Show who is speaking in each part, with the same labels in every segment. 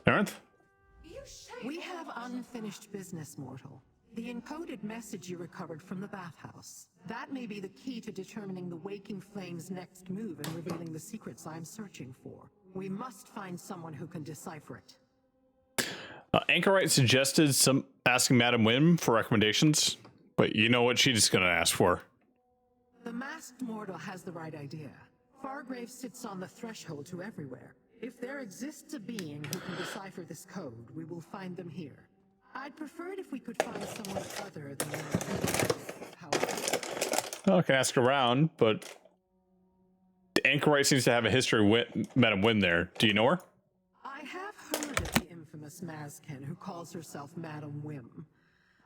Speaker 1: Aren't?
Speaker 2: We have unfinished business, mortal. The encoded message you recovered from the bathhouse. That may be the key to determining the Waking Flame's next move and revealing the secrets I'm searching for. We must find someone who can decipher it.
Speaker 1: Anchorite suggested asking Madam Wim for recommendations, but you know what she's gonna ask for.
Speaker 2: The masked mortal has the right idea. Fargrave sits on the threshold to everywhere. If there exists a being who can decipher this code, we will find them here. I'd prefer it if we could find someone other than
Speaker 1: I can ask around, but Anchorite seems to have a history with Madam Wim there. Do you know her?
Speaker 2: I have heard of the infamous Mazkin who calls herself Madam Wim.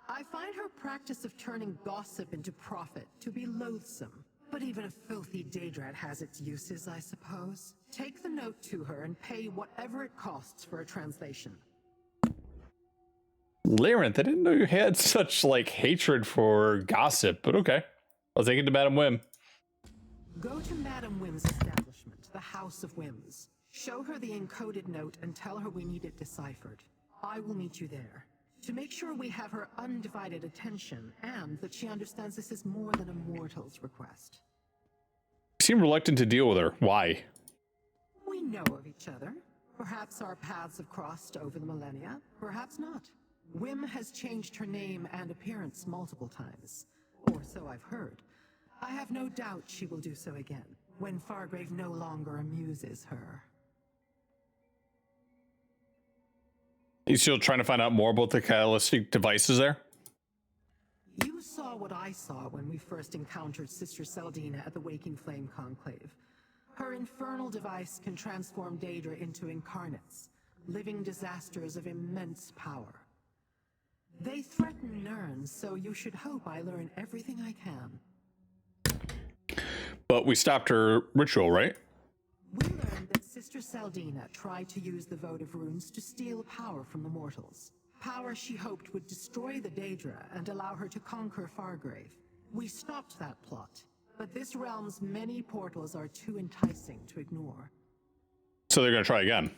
Speaker 2: I find her practice of turning gossip into profit to be loathsome. But even a filthy Daedrat has its uses, I suppose. Take the note to her and pay whatever it costs for a translation.
Speaker 1: Labyrinth, I didn't know you had such, like, hatred for gossip, but okay. I'll take it to Madam Wim.
Speaker 2: Go to Madam Wim's establishment, the House of Wims. Show her the encoded note and tell her we need it deciphered. I will meet you there. To make sure we have her undivided attention, and that she understands this is more than a mortal's request.
Speaker 1: You seem reluctant to deal with her. Why?
Speaker 2: We know of each other. Perhaps our paths have crossed over the millennia, perhaps not. Wim has changed her name and appearance multiple times, or so I've heard. I have no doubt she will do so again, when Fargrave no longer amuses her.
Speaker 1: You still trying to find out more about the catalytic devices there?
Speaker 2: You saw what I saw when we first encountered Sister Seldina at the Waking Flame Conclave. Her infernal device can transform Daedra into incarnates, living disasters of immense power. They threaten Nirn, so you should hope I learn everything I can.
Speaker 1: But we stopped her ritual, right?
Speaker 2: We learned that Sister Seldina tried to use the votive runes to steal power from the mortals. Power she hoped would destroy the Daedra and allow her to conquer Fargrave. We stopped that plot, but this realm's many portals are too enticing to ignore.
Speaker 1: So they're gonna try again.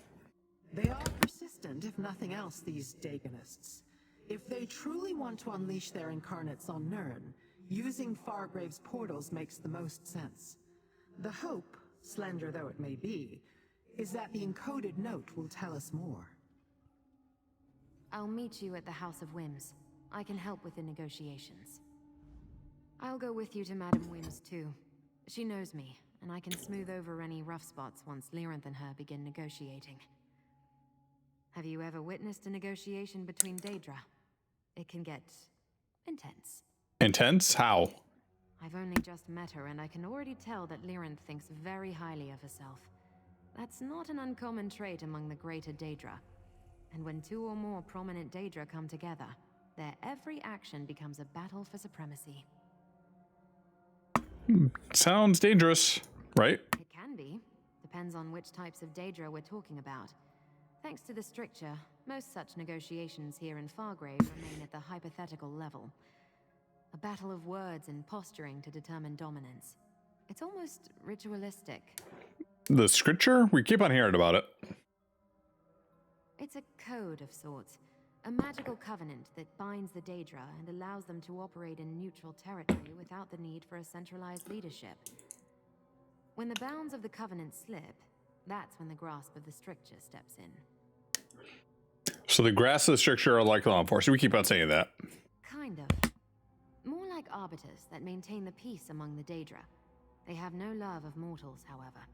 Speaker 2: They are persistent, if nothing else, these Daganists. If they truly want to unleash their incarnates on Nirn, using Fargrave's portals makes the most sense. The hope, slender though it may be, is that the encoded note will tell us more.
Speaker 3: I'll meet you at the House of Wims. I can help with the negotiations. I'll go with you to Madam Wims too. She knows me, and I can smooth over any rough spots once Lyranth and her begin negotiating. Have you ever witnessed a negotiation between Daedra? It can get intense.
Speaker 1: Intense? How?
Speaker 3: I've only just met her, and I can already tell that Lyranth thinks very highly of herself. That's not an uncommon trait among the greater Daedra. And when two or more prominent Daedra come together, their every action becomes a battle for supremacy.
Speaker 1: Sounds dangerous, right?
Speaker 3: It can be. Depends on which types of Daedra we're talking about. Thanks to the stricture, most such negotiations here in Fargrave remain at the hypothetical level. A battle of words and posturing to determine dominance. It's almost ritualistic.
Speaker 1: The scripture? We keep on hearing about it.
Speaker 3: It's a code of sorts. A magical covenant that binds the Daedra and allows them to operate in neutral territory without the need for a centralized leadership. When the bounds of the covenant slip, that's when the grasp of the stricture steps in.
Speaker 1: So the grasp of the stricture are like law enforcement. We keep on saying that.
Speaker 3: Kind of. More like arbiters that maintain the peace among the Daedra. They have no love of mortals, however.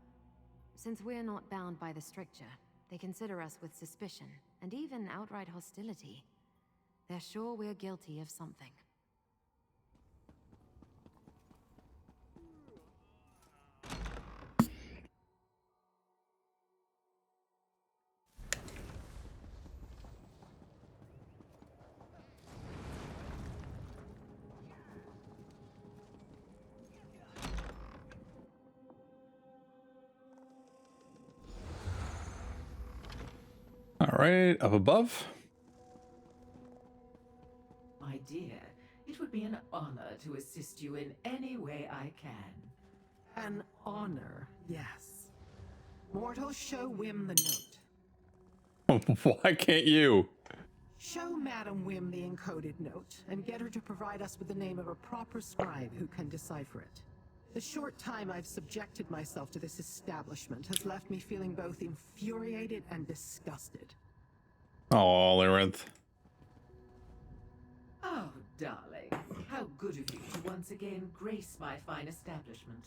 Speaker 3: Since we're not bound by the stricture, they consider us with suspicion, and even outright hostility. They're sure we're guilty of something.
Speaker 1: All right, up above.
Speaker 4: My dear, it would be an honor to assist you in any way I can.
Speaker 2: An honor, yes. Mortals show Wim the note.
Speaker 1: Why can't you?
Speaker 2: Show Madam Wim the encoded note, and get her to provide us with the name of a proper scribe who can decipher it. The short time I've subjected myself to this establishment has left me feeling both infuriated and disgusted.
Speaker 1: Oh, Labyrinth.
Speaker 4: Oh, darling, how good of you to once again grace my fine establishment.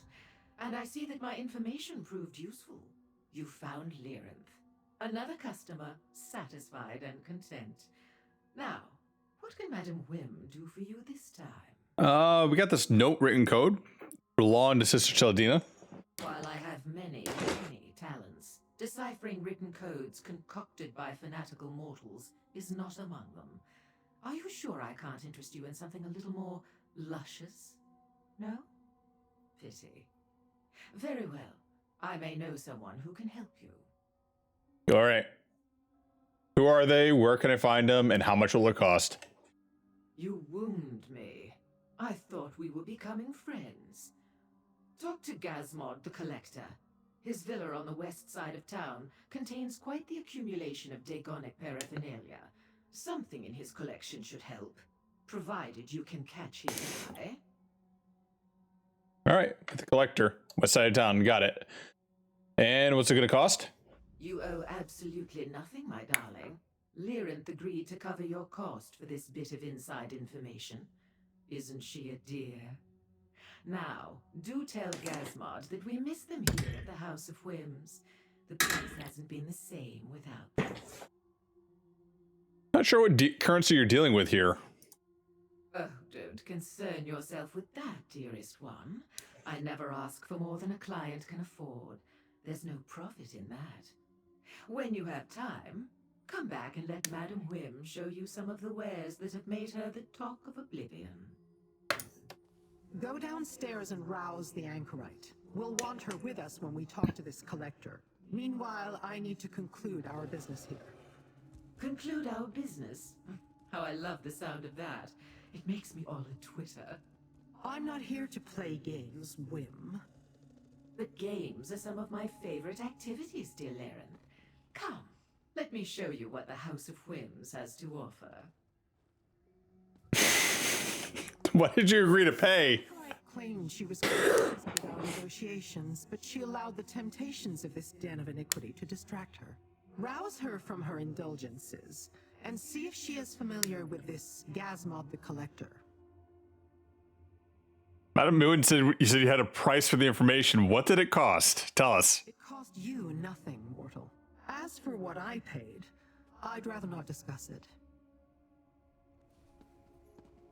Speaker 4: And I see that my information proved useful. You found Lyrinth. Another customer, satisfied and content. Now, what can Madam Wim do for you this time?
Speaker 1: We got this note written code belonging to Sister Celadina.
Speaker 4: While I have many talents, deciphering written codes concocted by fanatical mortals is not among them. Are you sure I can't interest you in something a little more luscious? No? Pity. Very well. I may know someone who can help you.
Speaker 1: All right. Who are they? Where can I find them? And how much will it cost?
Speaker 4: You wound me. I thought we were becoming friends. Talk to Gazmod the Collector. His villa on the west side of town contains quite the accumulation of Dagonic paraphernalia. Something in his collection should help, provided you can catch his eye.
Speaker 1: All right. The Collector. West side of town. Got it. And what's it going to cost?
Speaker 4: You owe absolutely nothing, my darling. Lyrinth agreed to cover your cost for this bit of inside information. Isn't she a dear? Now, do tell Gazmod that we miss them here at the House of Whims. The place hasn't been the same without them.
Speaker 1: Not sure what currency you're dealing with here.
Speaker 4: Oh, don't concern yourself with that, dearest one. I never ask for more than a client can afford. There's no profit in that. When you have time, come back and let Madam Wim show you some of the wares that have made her the talk of Oblivion.
Speaker 2: Go downstairs and rouse the Anchorite. We'll want her with us when we talk to this collector. Meanwhile, I need to conclude our business here.
Speaker 4: Conclude our business? How I love the sound of that. It makes me all a twitter.
Speaker 2: I'm not here to play games, Wim.
Speaker 4: But games are some of my favorite activities, dear Lyrinth. Come, let me show you what the House of Whims has to offer.
Speaker 1: What did you agree to pay?
Speaker 2: I claimed she was conscious of our negotiations, but she allowed the temptations of this den of iniquity to distract her. Rouse her from her indulgences, and see if she is familiar with this Gazmod the Collector.
Speaker 1: Madam Moon said you had a price for the information. What did it cost? Tell us.
Speaker 2: It cost you nothing, mortal. As for what I paid, I'd rather not discuss it.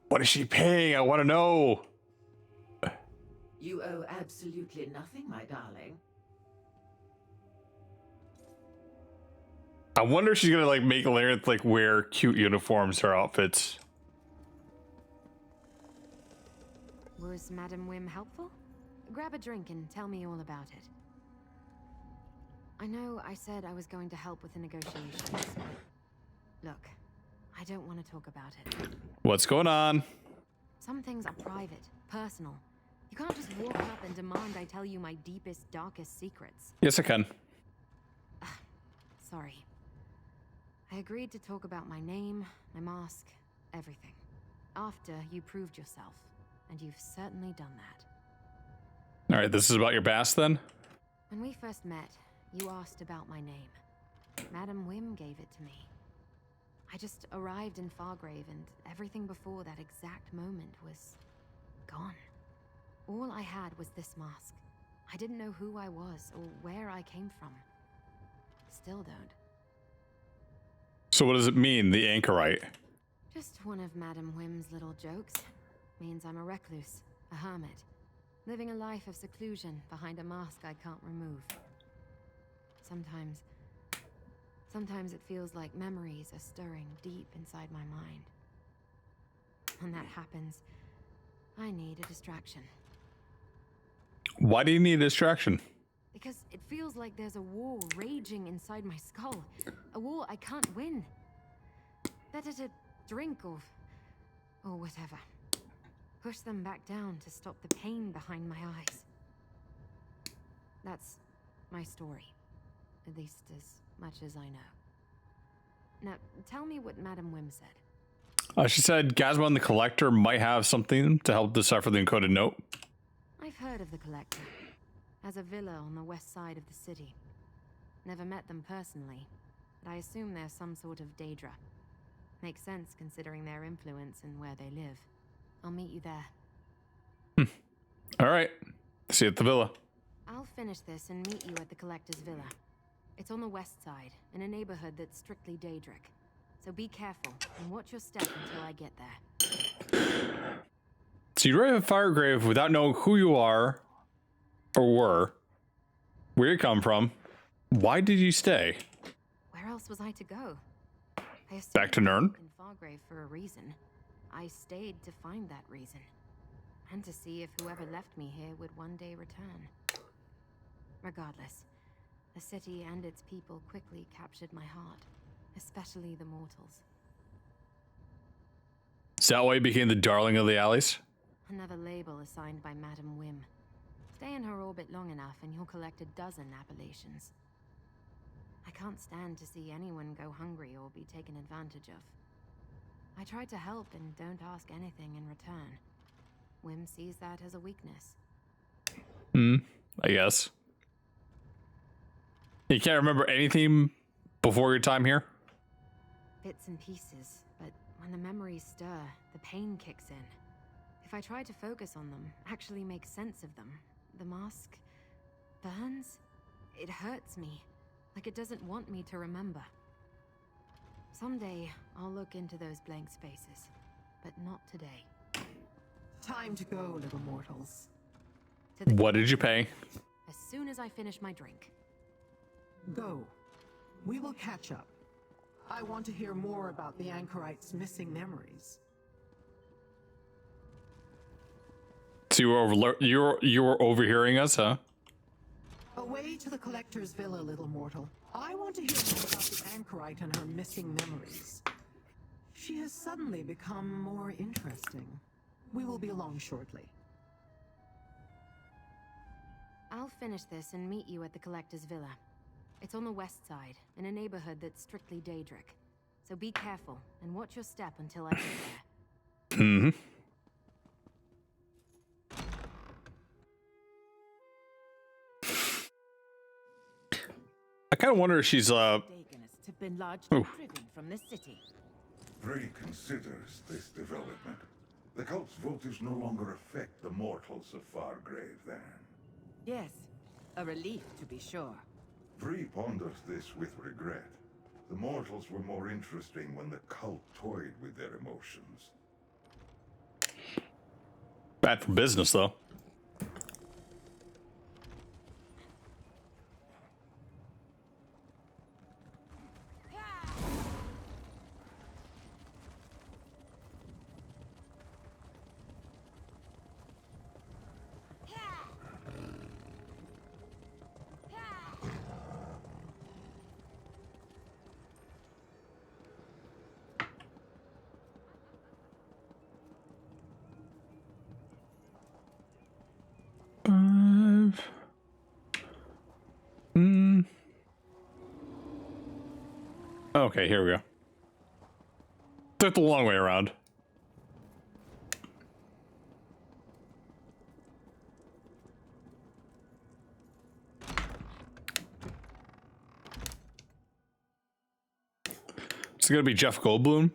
Speaker 1: What is she paying? I want to know.
Speaker 4: You owe absolutely nothing, my darling.
Speaker 1: I wonder if she's gonna like make Labyrinth like wear cute uniforms or outfits.
Speaker 3: Was Madam Wim helpful? Grab a drink and tell me all about it. I know I said I was going to help with the negotiations, but look, I don't want to talk about it.
Speaker 1: What's going on?
Speaker 3: Some things are private, personal. You can't just walk up and demand I tell you my deepest, darkest secrets.
Speaker 1: Yes, I can.
Speaker 3: Sorry. I agreed to talk about my name, my mask, everything. After you proved yourself, and you've certainly done that.
Speaker 1: All right, this is about your past then?
Speaker 3: When we first met, you asked about my name. Madam Wim gave it to me. I just arrived in Fargrave, and everything before that exact moment was gone. All I had was this mask. I didn't know who I was or where I came from. Still don't.
Speaker 1: So what does it mean, the Anchorite?
Speaker 3: Just one of Madam Wim's little jokes. Means I'm a recluse, a hermit, living a life of seclusion behind a mask I can't remove. Sometimes it feels like memories are stirring deep inside my mind. When that happens, I need a distraction.
Speaker 1: Why do you need a distraction?
Speaker 3: Because it feels like there's a war raging inside my skull. A war I can't win. Better to drink or whatever. Push them back down to stop the pain behind my eyes. That's my story. At least as much as I know. Now, tell me what Madame Wim said.
Speaker 1: She said Gazmo and the Collector might have something to help decipher the encoded note.
Speaker 3: I've heard of the Collector. Has a villa on the west side of the city. Never met them personally, but I assume they're some sort of Daedra. Makes sense considering their influence and where they live. I'll meet you there.
Speaker 1: All right. See you at the villa.
Speaker 3: I'll finish this and meet you at the Collector's villa. It's on the west side, in a neighborhood that's strictly Daedric. So be careful and watch your step until I get there.
Speaker 1: So you arrive at Firegrave without knowing who you are or were, where you come from. Why did you stay?
Speaker 3: Where else was I to go? I assumed
Speaker 1: Back to Nirn?
Speaker 3: in Fargrave for a reason. I stayed to find that reason. And to see if whoever left me here would one day return. Regardless, the city and its people quickly captured my heart. Especially the mortals.
Speaker 1: Is that why you became the darling of the alleys?
Speaker 3: Another label assigned by Madame Wim. Stay in her orbit long enough and you'll collect a dozen appellations. I can't stand to see anyone go hungry or be taken advantage of. I try to help and don't ask anything in return. Wim sees that as a weakness.
Speaker 1: I guess. You can't remember anything before your time here?
Speaker 3: Bits and pieces, but when the memories stir, the pain kicks in. If I try to focus on them, actually make sense of them, the mask burns. It hurts me, like it doesn't want me to remember. Someday, I'll look into those blank spaces, but not today.
Speaker 2: Time to go, little mortals.
Speaker 3: To the
Speaker 1: What did you pay?
Speaker 3: as soon as I finish my drink.
Speaker 2: Go. We will catch up. I want to hear more about the Anchorite's missing memories.
Speaker 1: So you were overhearing us, huh?
Speaker 2: Away to the Collector's villa, little mortal. I want to hear more about the Anchorite and her missing memories. She has suddenly become more interesting. We will be along shortly.
Speaker 3: I'll finish this and meet you at the Collector's villa. It's on the west side, in a neighborhood that's strictly Daedric. So be careful, and watch your step until I get there.
Speaker 1: I kind of wonder if she's
Speaker 5: have been largely
Speaker 1: Oof.
Speaker 5: driven from the city.
Speaker 6: Bree considers this development. The cult's votives no longer affect the mortals of Fargrave, then.
Speaker 5: Yes, a relief to be sure.
Speaker 6: Bree ponders this with regret. The mortals were more interesting when the cult toyed with their emotions.
Speaker 1: bad for business, though. Okay, here we go. Took the long way around. It's gonna be Jeff Goldblum.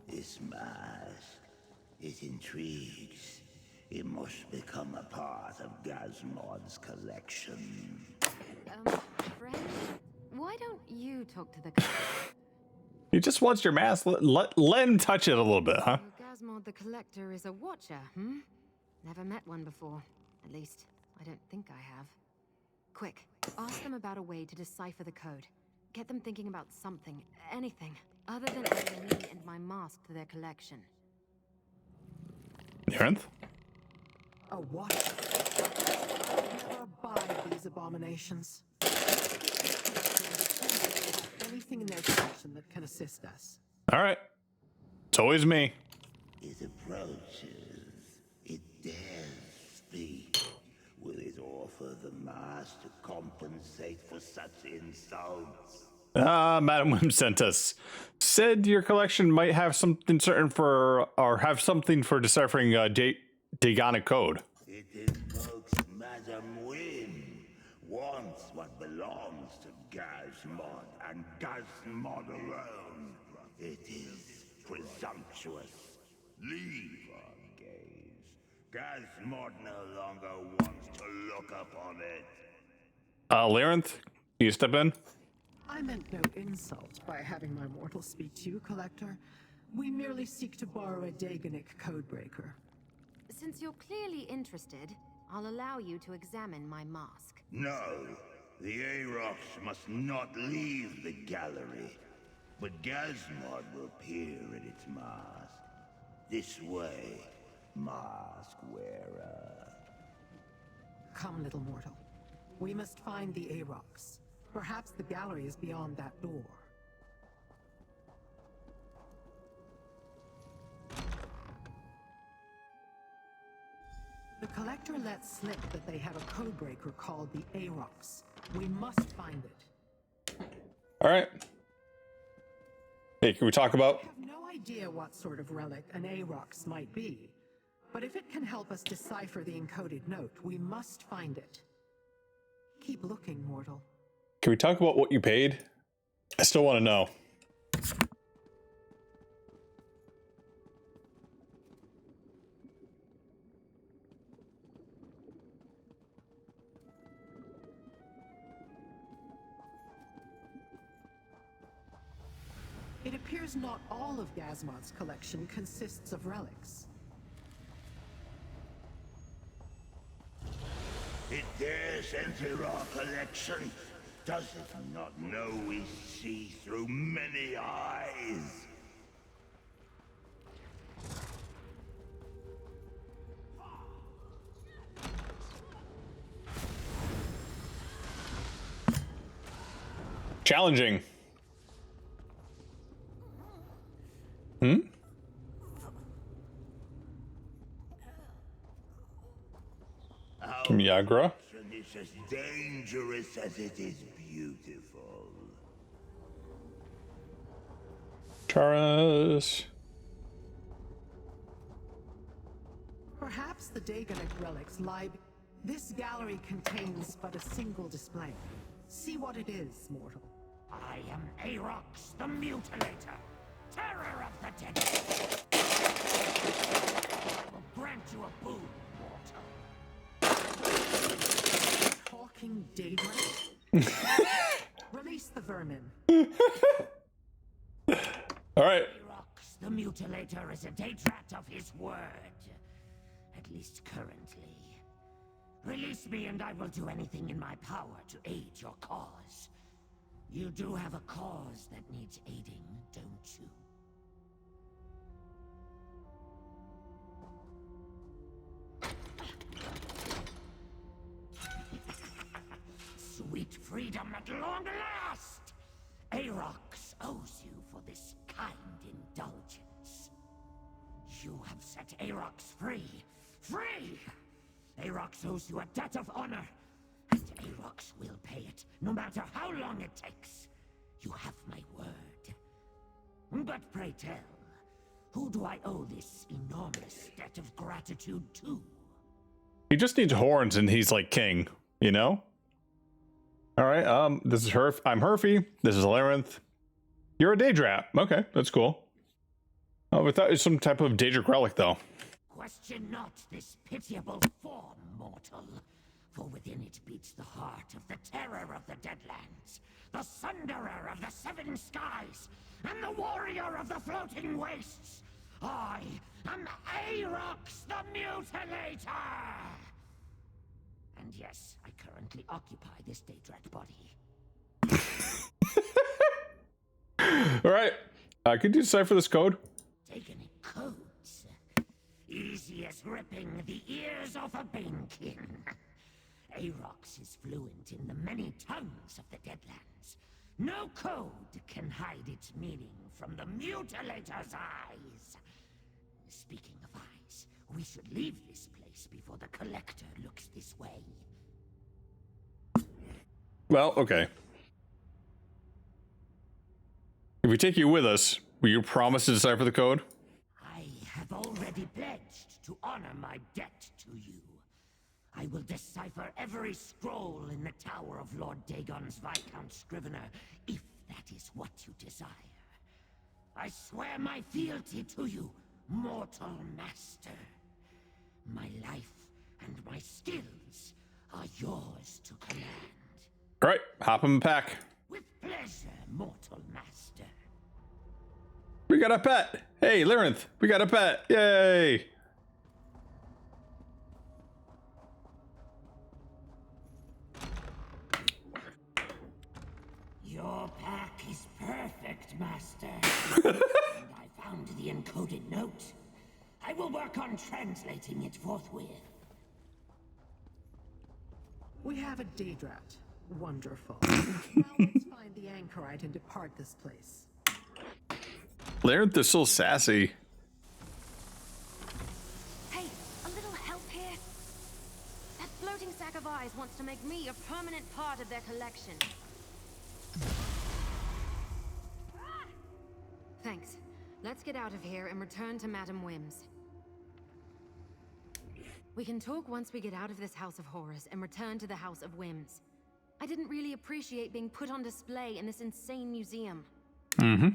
Speaker 7: This mask, it intrigues. It must become a part of Gazmod's collection.
Speaker 3: Friend, why don't you talk to the collector?
Speaker 1: He just wants your mask. Let him touch it a little bit, huh?
Speaker 3: Gazmod the Collector is a watcher, Never met one before. At least, I don't think I have. Quick, ask them about a way to decipher the code. Get them thinking about something, anything, other than adding me and my mask to their collection.
Speaker 1: Nirnth?
Speaker 2: A what? Never buy these abominations. Anything in their possession that can assist us.
Speaker 1: All right. It's always me.
Speaker 7: It approaches. It dares speak. Will it offer the mass to compensate for such insults?
Speaker 1: Madam Wim sent us. Said your collection might have something certain for, or have something for deciphering Dagonic code.
Speaker 7: It invokes Madam Wim. Wants what belongs to Gazmod and Gazmod alone. It is presumptuous. Leave our gaze. Gazmod no longer wants to look upon it.
Speaker 1: Larenth, you step in?
Speaker 2: I meant no insult by having my mortal speak to you, Collector. We merely seek to borrow a Dagonic codebreaker.
Speaker 3: Since you're clearly interested, I'll allow you to examine my mask.
Speaker 7: No, the Arox must not leave the gallery. But Gazmod will peer at its mask. This way, mask wearer.
Speaker 2: Come, little mortal. We must find the Arox. Perhaps the gallery is beyond that door. The Collector let slip that they have a codebreaker called the Arox. We must find it.
Speaker 1: All right. Hey, can we talk about?
Speaker 2: I have no idea what sort of relic an Arox might be, but if it can help us decipher the encoded note, we must find it. Keep looking, mortal.
Speaker 1: Can we talk about what you paid? I still want to know.
Speaker 2: It appears not all of Gazmod's collection consists of relics.
Speaker 7: It dares enter our collection. Does it not know we see through many eyes?
Speaker 1: Challenging. Miagra?
Speaker 7: It's as dangerous as it is beautiful.
Speaker 1: Charas.
Speaker 2: Perhaps the Dagonic relics lie. This gallery contains but a single display. See what it is, mortal.
Speaker 8: I am Arox the Mutilator, terror of the dead. I will grant you a boon, mortal.
Speaker 2: Talking Daedra? Release the vermin.
Speaker 1: All right.
Speaker 8: Arox the Mutilator is a Daedrat of his word. At least currently. Release me and I will do anything in my power to aid your cause. You do have a cause that needs aiding, don't you? Sweet freedom at long last! Arox owes you for this kind indulgence. You have set Arox free. Free! Arox owes you a debt of honor, and Arox will pay it, no matter how long it takes. You have my word. But pray tell, who do I owe this enormous debt of gratitude to?
Speaker 1: He just needs horns and he's like king, you know? All right, this is I'm Herfy. This is Larenth. You're a Daedrat. Okay, that's cool. Oh, we thought it was some type of Daedric relic, though.
Speaker 8: Question not this pitiable form, mortal. For within it beats the heart of the terror of the Deadlands, the sunderer of the seven skies, and the warrior of the floating wastes. I am Arox the Mutilator! And yes, I currently occupy this Daedrat body.
Speaker 1: All right, could you decipher this code?
Speaker 8: Taken in codes. Easy as ripping the ears off a banekin. Arox is fluent in the many tongues of the Deadlands. No code can hide its meaning from the Mutilator's eyes. Speaking of eyes, We should leave this place before the Collector looks this way.
Speaker 1: Well, okay. If we take you with us, will you promise to decipher the code?
Speaker 8: I have already pledged to honor my debt to you. I will decipher every scroll in the Tower of Lord Dagon's Viscount Scrivener, if that is what you desire. I swear my fealty to you, mortal master. My life and my skills are yours to command.
Speaker 1: All right, hop in the pack.
Speaker 8: With pleasure, mortal master.
Speaker 1: We got a pet. Hey, Lyrinth, we got a pet. Yay.
Speaker 8: Your pack is perfect, master. And I found the encoded note. I will work on translating it forthwith.
Speaker 2: We have a Daedrat. Wonderful. Now let's find the Anchorite and depart this place.
Speaker 1: Lyrinth is so sassy.
Speaker 3: Hey, a little help here? That floating sack of eyes wants to make me a permanent part of their collection. Thanks. Let's get out of here and return to Madame Wim's. We can talk once we get out of this House of Horrors and return to the House of Whims. I didn't really appreciate being put on display in this insane museum.
Speaker 1: Mm-hmm.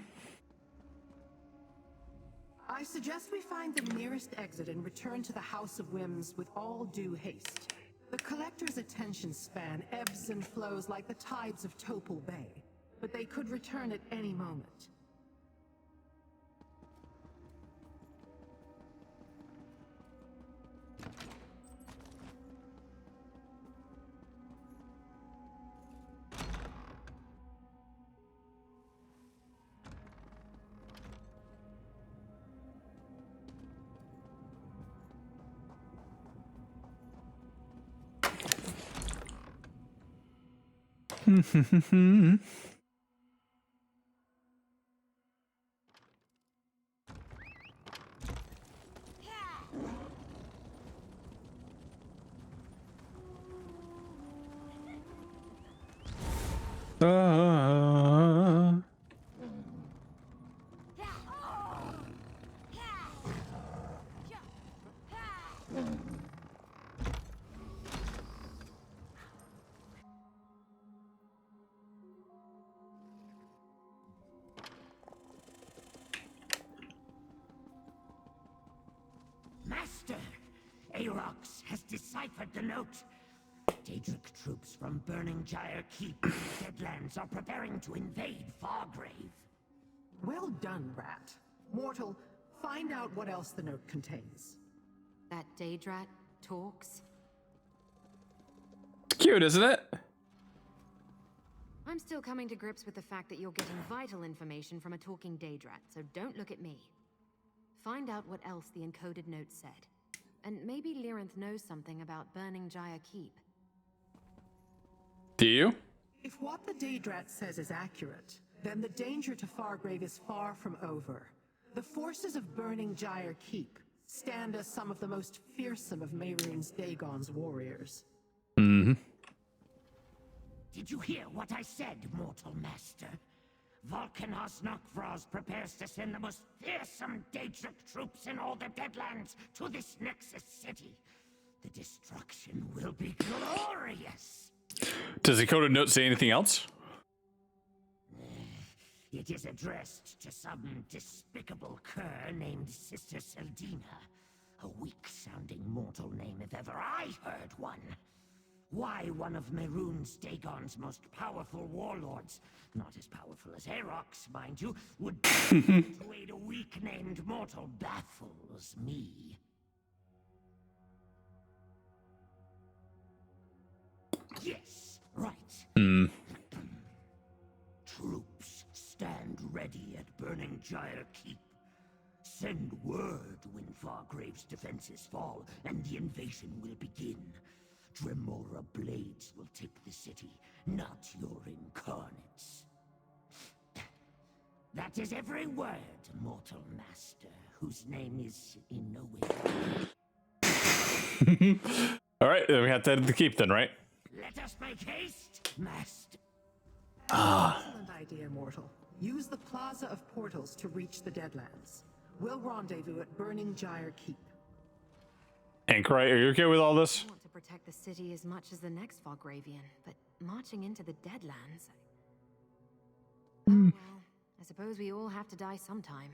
Speaker 2: I suggest we find the nearest exit and return to the House of Whims with all due haste. The Collector's attention span ebbs and flows like the tides of Topol Bay, but they could return at any moment.
Speaker 8: Master! Arox has deciphered the note. Daedric troops from Burning Gyre Keep in the Deadlands are preparing to invade Fargrave.
Speaker 2: Well done, Rat. Mortal, find out what else the note contains.
Speaker 3: That Daedrat talks.
Speaker 1: Cute, isn't it?
Speaker 3: I'm still coming to grips with the fact that you're getting vital information from a talking Daedrat, so don't look at me. Find out what else the encoded note said. And maybe Lyrinth knows something about Burning Gyre Keep.
Speaker 1: Do you?
Speaker 2: If what the Daedrat says is accurate, then the danger to Fargrave is far from over. The forces of Burning Gyre Keep stand as some of the most fearsome of Mehrunes Dagon's warriors.
Speaker 1: Mm-hmm.
Speaker 8: Did you hear what I said, mortal master? Volcanos Nokvraz prepares to send the most fearsome Daedric troops in all the Deadlands to this Nexus city. The destruction will be glorious.
Speaker 1: Does the coded note say anything else?
Speaker 8: It is addressed to some despicable cur named Sister Seldina. A weak-sounding mortal name if ever I heard one. Why one of Mehrunes Dagon's most powerful warlords, not as powerful as Arox, mind you, would to aid a weak-named mortal baffles me. Yes, right. Troops, stand ready at Burning Gyre Keep. Send word when Fargrave's defenses fall, and the invasion will begin. Dremora blades will take the city, not your incarnates. That is every word, mortal master, whose name is in no way.
Speaker 1: All right, then we have to head to the keep then, right?
Speaker 8: Let us make haste, master.
Speaker 2: Excellent idea, mortal. Use the Plaza of Portals to reach the Deadlands. We'll rendezvous at Burning Gyre Keep.
Speaker 1: Anchorite, are you okay with all this?
Speaker 3: I want to protect the city as much as the next Fogravian, but marching into the Deadlands... Oh well, I suppose we all have to die sometime.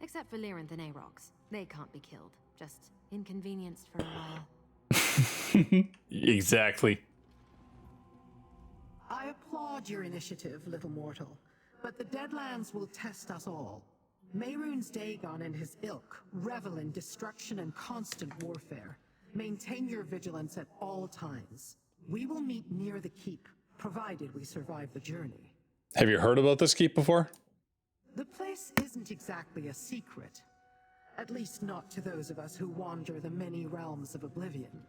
Speaker 3: Except for Lyranth and Aarox. They can't be killed, just inconvenienced for a while.
Speaker 1: Exactly.
Speaker 2: I applaud your initiative, little mortal, but the Deadlands will test us all. Mehrunes Dagon and his ilk revel in destruction and constant warfare. Maintain your vigilance at all times. We will meet near the keep, provided we survive the journey.
Speaker 1: Have you heard about this keep before?
Speaker 2: The place isn't exactly a secret. At least not to those of us who wander the many realms of oblivion.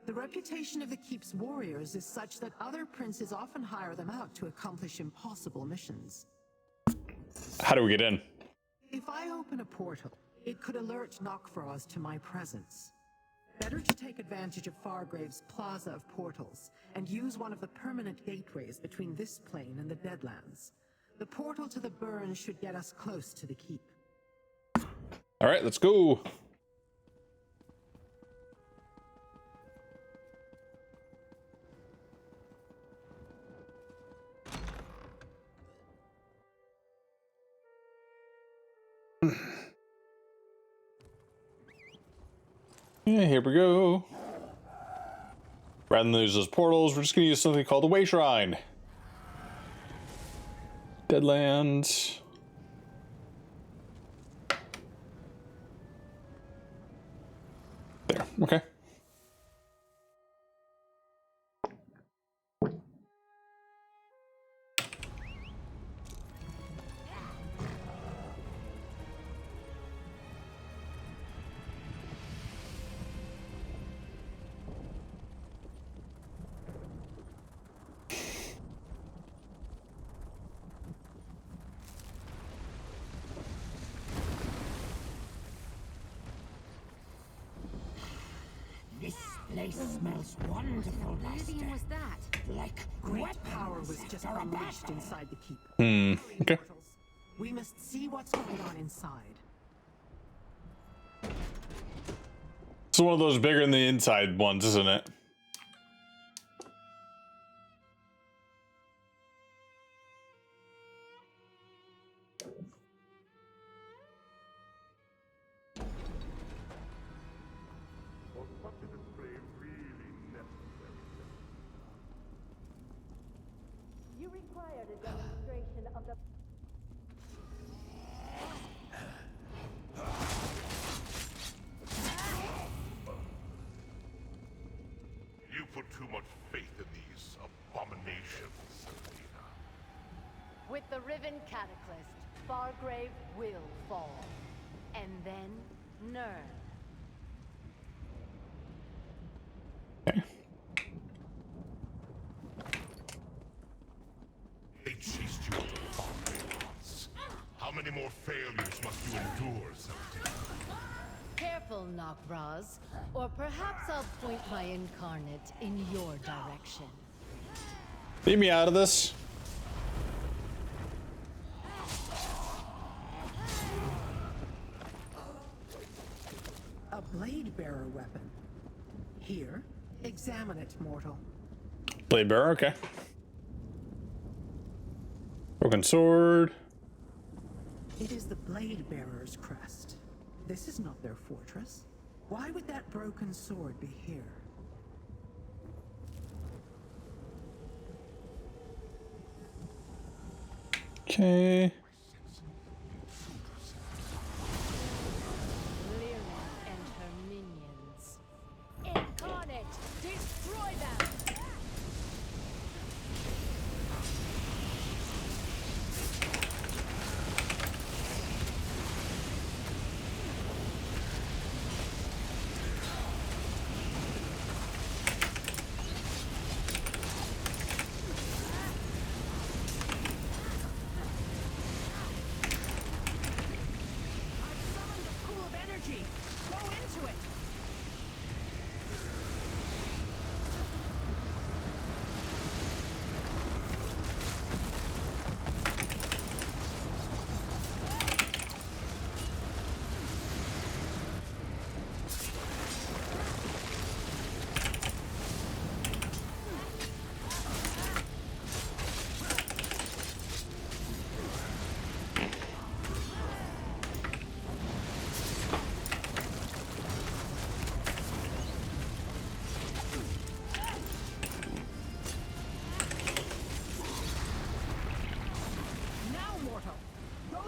Speaker 2: The reputation of the keep's warriors is such that other princes often hire them out to accomplish impossible missions.
Speaker 1: How do we get in?
Speaker 2: If I open a portal, it could alert Nok'Vraz to my presence. Better to take advantage of Fargrave's Plaza of Portals and use one of the permanent gateways between this plane and the Deadlands. The portal to the burn should get us close to the keep.
Speaker 1: All right, let's go. Yeah, here we go. Rather than use those portals, we're just gonna use something called the Way Shrine. Deadlands. There, okay.
Speaker 8: This place smells wonderful,
Speaker 3: What
Speaker 8: master.
Speaker 3: Oblivion was that?
Speaker 8: Like
Speaker 2: Great power was just unleashed inside the keep.
Speaker 1: Okay.
Speaker 2: Mortals, we must see what's going on inside.
Speaker 1: It's one of those bigger than the inside ones, isn't it?
Speaker 9: You required a demonstration of the...
Speaker 6: You put too much faith in these abominations, Selena.
Speaker 9: With the Riven Cataclysm, Fargrave will fall. And then, Nern.
Speaker 6: They chased you into Fargrave once. How many more failures must you endure, Selena?
Speaker 9: Careful, Nok'Vraz, or perhaps I'll point my Incarnate in your direction.
Speaker 1: Leave me out of this.
Speaker 2: A blade bearer weapon. Here, examine it, mortal.
Speaker 1: Blade bearer, okay. Broken sword.
Speaker 2: It is the blade bearer's crest. This is not their fortress. Why would that broken sword be here?
Speaker 1: Okay.
Speaker 9: Lyranth and her minions. Incarnate, destroy them!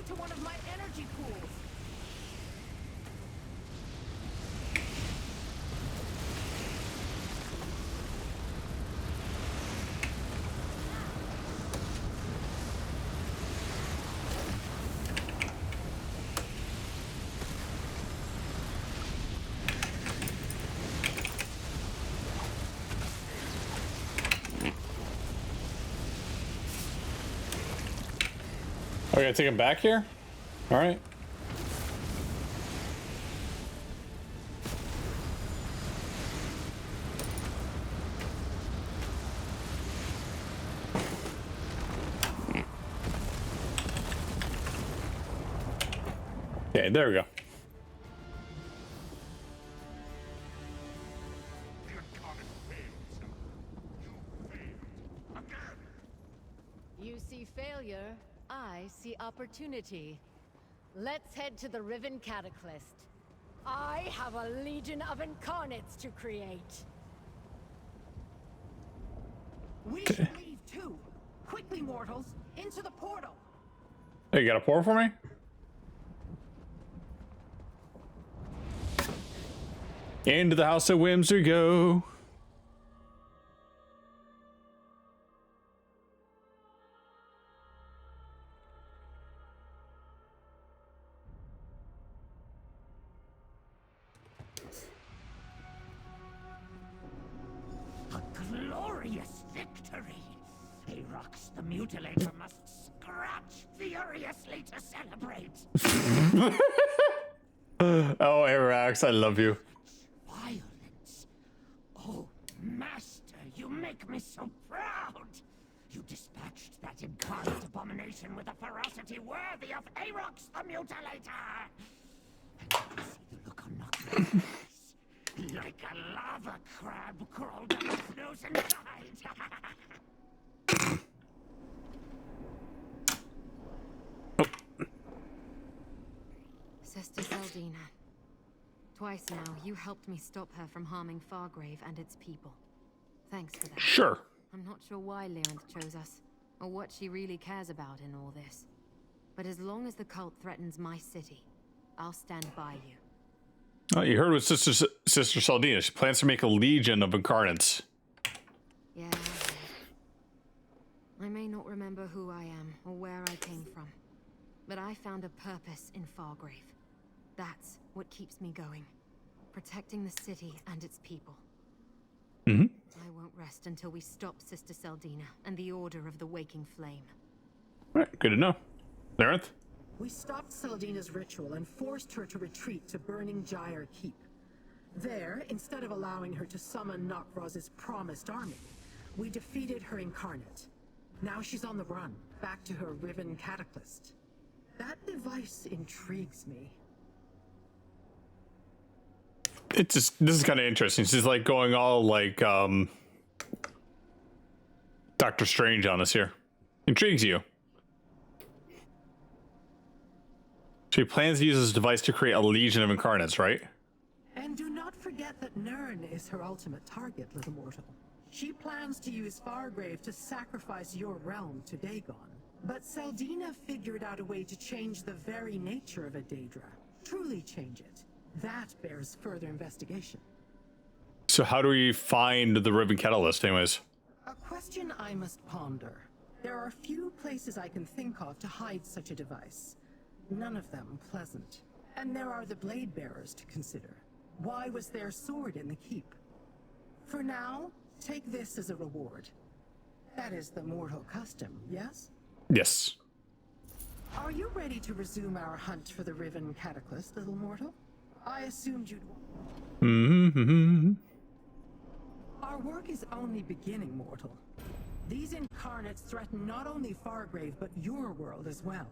Speaker 2: to one of my energy pools.
Speaker 1: Oh, we gotta take him back here? Alright. Okay, there we go.
Speaker 9: You see failure, I see opportunity. Let's head to the Riven Cataclysm. I have a legion of Incarnates to create.
Speaker 2: We should leave too. Quickly, mortals, into the portal.
Speaker 1: Hey, you got a pour for me? Into the House of Whims we go.
Speaker 8: A glorious victory! Arox the Mutilator must scratch furiously to celebrate.
Speaker 1: Oh, Arax, I love you.
Speaker 8: Violence. Oh, Master, you make me so proud. You dispatched that incarnate abomination with a ferocity worthy of Arox the Mutilator. And you can see the look on Nocturne's face. Like a lava crab crawled up his nose and died.
Speaker 3: Sister Seldina. Twice now, you helped me stop her from harming Fargrave and its people. Thanks for that.
Speaker 1: Sure.
Speaker 3: I'm not sure why Lyranth chose us, or what she really cares about in all this. But as long as the cult threatens my city, I'll stand by you.
Speaker 1: Oh, you heard what Sister Seldina. She plans to make a legion of incarnates.
Speaker 3: Yeah. I may not remember who I am or where I came from, but I found a purpose in Fargrave. That's what keeps me going. Protecting the city and its people.
Speaker 1: Mm-hmm.
Speaker 3: I won't rest until we stop Sister Seldina and the Order of the Waking Flame.
Speaker 1: All right, good to know. Lyranth?
Speaker 2: We stopped Seldina's ritual and forced her to retreat to Burning Gyre Keep. There, instead of allowing her to summon Nokraz's promised army, we defeated her incarnate. Now she's on the run, back to her Riven Cataclysm. That device intrigues me.
Speaker 1: It's just, this is kind of interesting. She's like going all like Doctor Strange on us here. Intrigues you. She plans to use this device to create a legion of incarnates, right?
Speaker 2: And do not forget that Nirn is her ultimate target, little mortal. She plans to use Fargrave to sacrifice your realm to Dagon. But Seldina figured out a way to change the very nature of a Daedra. Truly change it. That bears further investigation.
Speaker 1: So how do we find the Riven Catalyst anyways?
Speaker 2: A question I must ponder. There are few places I can think of to hide such a device. None of them pleasant. And there are the blade bearers to consider. Why was their sword in the keep? For now, take this as a reward. That is the mortal custom, yes?
Speaker 1: Yes.
Speaker 2: Are you ready to resume our hunt for the Riven Cataclysm, little mortal? I assumed you'd...
Speaker 1: Mm-hmm.
Speaker 2: Our work is only beginning, mortal. These incarnates threaten not only Fargrave, but your world as well.